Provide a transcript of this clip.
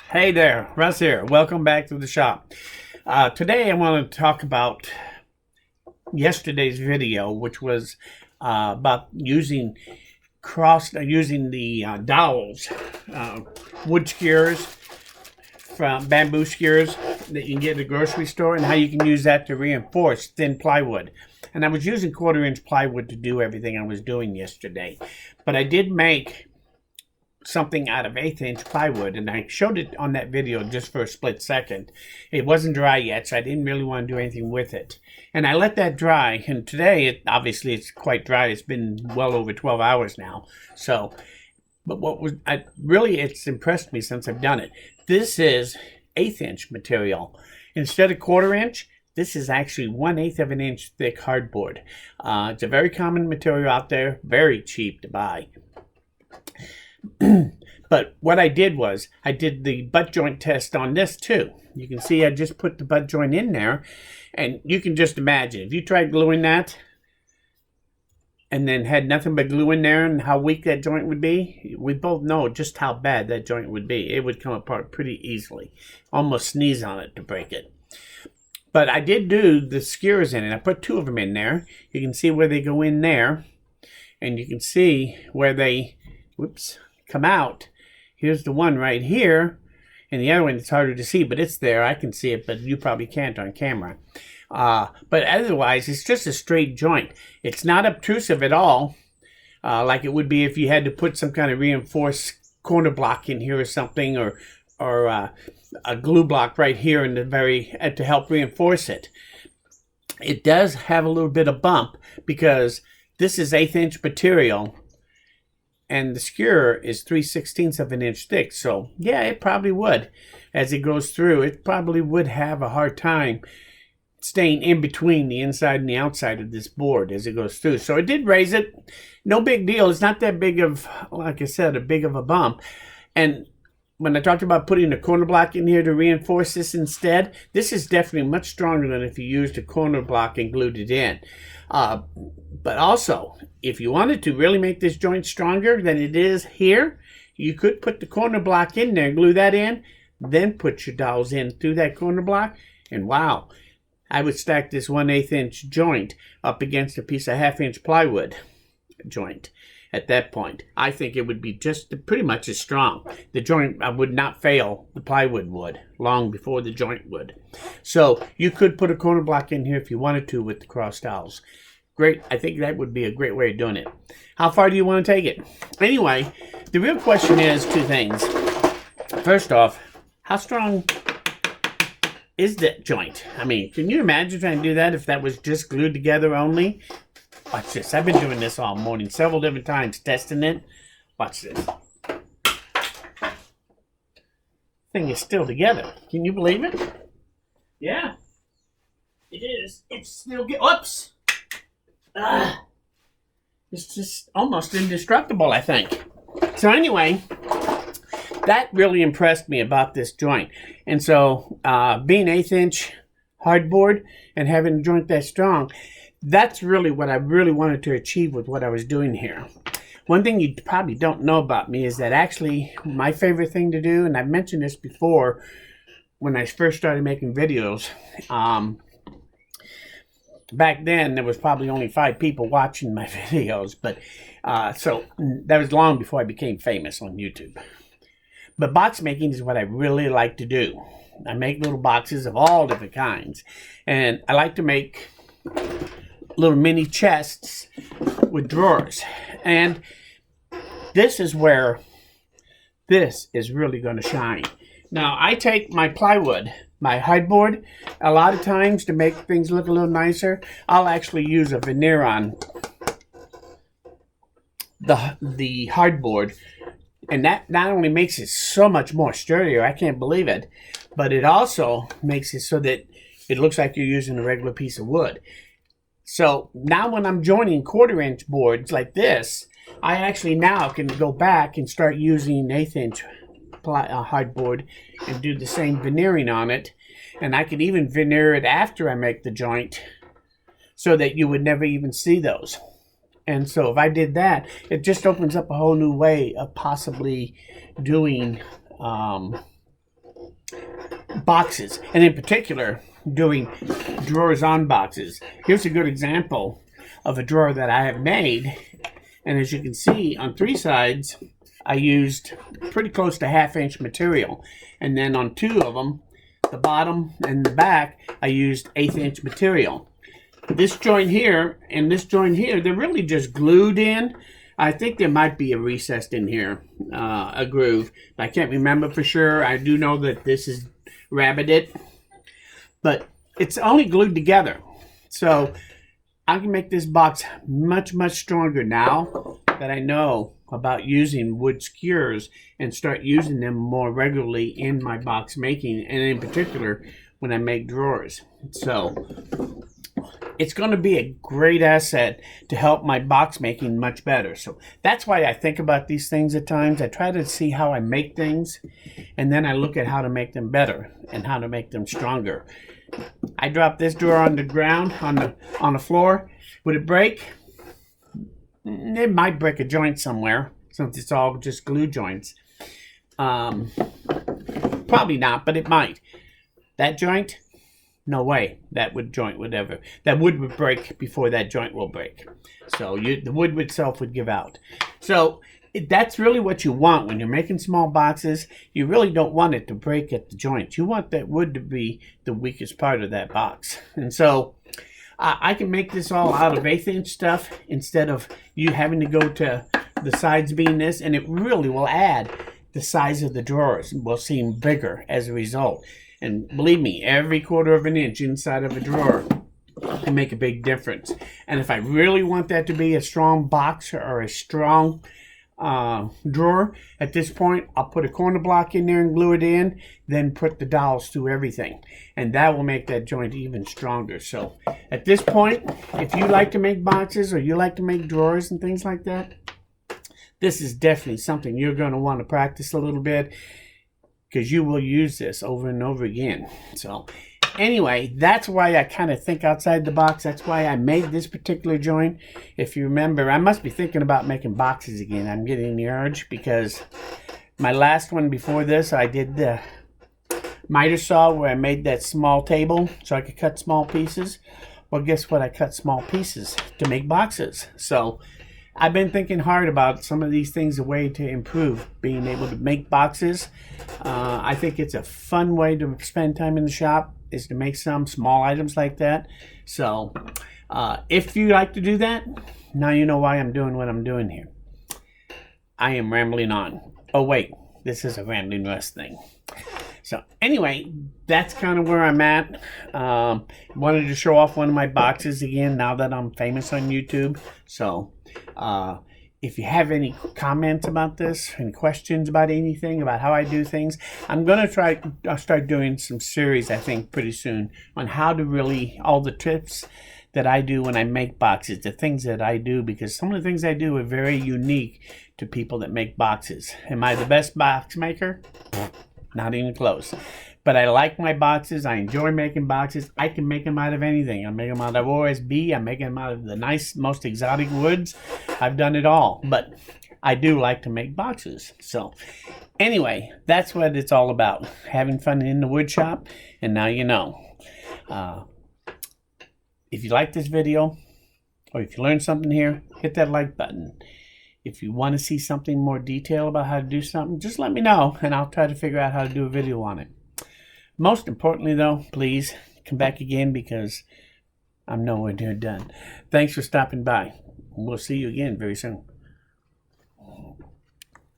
Hey there, Russ here. Welcome back to the shop. Today I want to talk about yesterday's video, which was about using the dowels, wood skewers from bamboo skewers that you can get at the grocery store, and how you can use that to reinforce thin plywood. And I was using 1/4-inch plywood to do everything I was doing yesterday, but I did make something out of 1/8-inch plywood, and I showed it on that video just for a split second. It wasn't dry yet, so I didn't really want to do anything with it, and I let that dry. And today obviously it's quite dry. It's been well over 12 hours now. So but it's impressed me since I've done it. This is 1/8-inch material instead of 1/4-inch. This is actually 1/8 of an inch thick hardboard. It's a very common material out there, very cheap to buy. But what I did was I did the butt joint test on this too. You can see I just put the butt joint in there, and you can just imagine if you tried gluing that and then had nothing but glue in there and how weak that joint would be. We both know just how bad that joint would be. It would come apart pretty easily. Almost sneeze on it to break it. But I did do the skewers in it. I put 2 of them in there. You can see where they go in there, and you can see where they come out. Here's the one right here, and the other one it's harder to see, but it's there. I can see it, but you probably can't on camera. But otherwise, it's just a straight joint. It's not obtrusive at all, like it would be if you had to put some kind of reinforced corner block in here or something, or a glue block right here in the to help reinforce it. It does have a little bit of bump because this is 1/8-inch material, and the skewer is 3/16 of an inch thick. So yeah, it probably would, as it goes through, it probably would have a hard time staying in between the inside and the outside of this board as it goes through. So it did raise it. No big deal. It's not that big of, like I said, a big of a bump. And when I talked about putting a corner block in here to reinforce this instead, this is definitely much stronger than if you used a corner block and glued it in. But also, if you wanted to really make this joint stronger than it is here, you could put the corner block in there, glue that in, then put your dowels in through that corner block, and wow, I would stack this 1/8-inch joint up against a piece of 1/2-inch plywood joint. At that point, I think it would be just pretty much as strong. The joint would not fail, the plywood would, long before the joint would. So you could put a corner block in here if you wanted to with the cross dowels. Great. I think that would be a great way of doing it. How far do you want to take it? Anyway, the real question is 2 things. First off, how strong is that joint? I mean, can you imagine trying to do that if that was just glued together only? Watch this. I've been doing this all morning, several different times, testing it. Watch this. Thing is still together. Can you believe it? Yeah, it is. It's still oops. It's just almost indestructible, I think. So anyway, that really impressed me about this joint. And so being 1/8-inch hardboard and having a joint that strong, that's really what I really wanted to achieve with what I was doing here. One thing you probably don't know about me is that actually my favorite thing to do, and I've mentioned this before when I first started making videos, back then there was probably only 5 people watching my videos, but so that was long before I became famous on YouTube. But box making is what I really like to do. I make little boxes of all different kinds, and I like to make little mini chests with drawers. And this is where this is really going to shine. Now, I take my plywood, my hardboard, a lot of times to make things look a little nicer, I'll actually use a veneer on the hardboard, and that not only makes it so much more sturdier, I can't believe it, but it also makes it so that it looks like you're using a regular piece of wood. So now when I'm joining 1/4-inch boards like this, I actually now can go back and start using 1/8-inch hardboard and do the same veneering on it. And I could even veneer it after I make the joint so that you would never even see those. And so if I did that, it just opens up a whole new way of possibly doing boxes, and in particular doing drawers on boxes. Here's a good example of a drawer that I have made, and as you can see on 3 sides I used pretty close to 1/2 inch material, and then on 2 of them, the bottom and the back, I used 1/8 inch material. This joint here and this joint here, they're really just glued in. I think there might be a recess in here, a groove. I can't remember for sure. I do know that this is rabbited, but it's only glued together. So I can make this box much, much stronger now that I know about using wood skewers and start using them more regularly in my box making, and in particular when I make drawers. So it's going to be a great asset to help my box making much better. So that's why I think about these things at times. I try to see how I make things, and then I look at how to make them better and how to make them stronger. I dropped this drawer on the ground, on the floor. Would it break? It might break a joint somewhere, since it's all just glue joints. Probably not, but it might. That joint? No way that wood would break before that joint will break. So the wood itself would give out. So that's really what you want when you're making small boxes. You really don't want it to break at the joints. You want that wood to be the weakest part of that box. And so I can make this all out of 1/8 inch stuff instead of you having to go to the sides being this, and it really will add the size of the drawers. Will seem bigger as a result. And believe me, every 1/4 of an inch inside of a drawer can make a big difference. And if I really want that to be a strong box or a strong drawer, at this point I'll put a corner block in there and glue it in, then put the dowels through everything, and that will make that joint even stronger. So at this point, if you like to make boxes or you like to make drawers and things like that, this is definitely something you're going to want to practice a little bit, because you will use this over and over again. So anyway, that's why I kind of think outside the box. That's why I made this particular joint. If you remember, I must be thinking about making boxes again. I'm getting the urge, because my last one before this, I did the miter saw where I made that small table so I could cut small pieces. Well, guess what? I cut small pieces to make boxes. So I've been thinking hard about some of these things, a way to improve being able to make boxes. I think it's a fun way to spend time in the shop, is to make some small items like that. So if you like to do that, now you know why I'm doing what I'm doing here. I am rambling on. Oh wait, this is a Rambling Russ thing. So anyway, that's kind of where I'm at. Wanted to show off one of my boxes again now that I'm famous on YouTube. So if you have any comments about this, any questions about anything, about how I do things, I'm going to I'll start doing some series, I think, pretty soon on how to really, all the tips that I do when I make boxes, the things that I do, because some of the things I do are very unique to people that make boxes. Am I the best box maker? Not even close. But I like my boxes. I enjoy making boxes. I can make them out of anything. I make them out of OSB. I make them out of the nice, most exotic woods. I've done it all. But I do like to make boxes. So anyway, that's what it's all about. Having fun in the wood shop. And now you know. If you like this video, or if you learned something here, hit that like button. If you want to see something more detailed about how to do something, just let me know, and I'll try to figure out how to do a video on it. Most importantly, though, please come back again, because I'm nowhere near done. Thanks for stopping by. We'll see you again very soon.